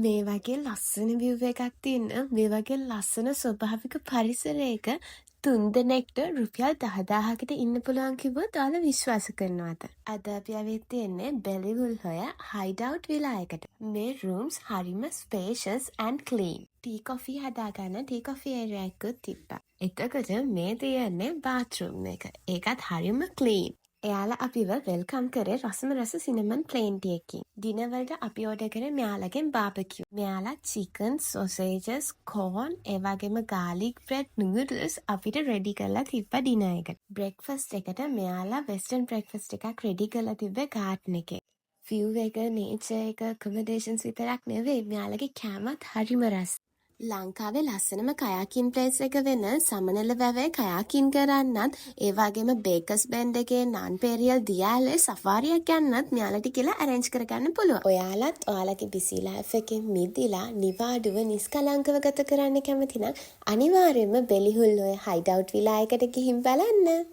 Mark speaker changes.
Speaker 1: මේ වගේ ලස්සන view එකක් තියෙන මේ වගේ ලස්සන ස්වභාවික පරිසරයක තුන්දෙනෙක්ට රුපියල් 10,000කට ඉන්න පුළුවන් කිව්වොත් ඔයාලා විශ්වාස කරනවද? අද අපි ඇවිත් තියෙන්නේ බෙලිවුල් හොය hideout විලා එකට. මේ rooms හරිම spacious and clean. T coffee හදාගන්න ටී කොෆි ඒරියා එකකුත් තිබ්බා. එතකොට මේ තියෙන්නේ bathroom එක. ඒකත් හරිම clean. එයාලා අපිව වෙල්කම් කරේ රසම රස සිනමන් ප්ලේන් ටී එකකින්. ඩිනර් වලට අපි ඕඩර් කරේ මෙයාලගෙන් බාබකියු. මෙයාලා chicken, sausages, corn, ඒ වගේම garlic bread, noodles අපිට රෙඩි කරලා තිබ්බා ඩිනර් එකට. බ්‍රෙක්ෆාස්ට් එකට මෙයාලා වෙස්ටර්න් බ්‍රෙක්ෆාස්ට් එකක් රෙඩි කරලා තිබ්බේ ගාඩන් එකේ. view එක, nature එක, accommodations විතරක් නෙවෙයි මෙයාලගේ කෑමත් හරිම රස. ලංකාවේ ලස්සනම කයාකින් ප්ලේස් එක වෙන සමනල වැවේ කයාකින් කරන්නත් ඒ වගේම බේකර්ස් බෙන්ඩ් එකේ නන්පෙරියල් දියාලේ සෆාරියක් යන්නත් මෙයාලට කියලා arrange කරගන්න පුළුවන්. ඔයාලත් ඔයාලගේ busy life එකෙන් මිදිලා නිවාඩුව නිස්කලංකව ගත කරන්න කැමති නම් අනිවාර්යයෙන්ම බෙලිහුල් ඔය hideout විලා එකට ගිහින් බලන්න.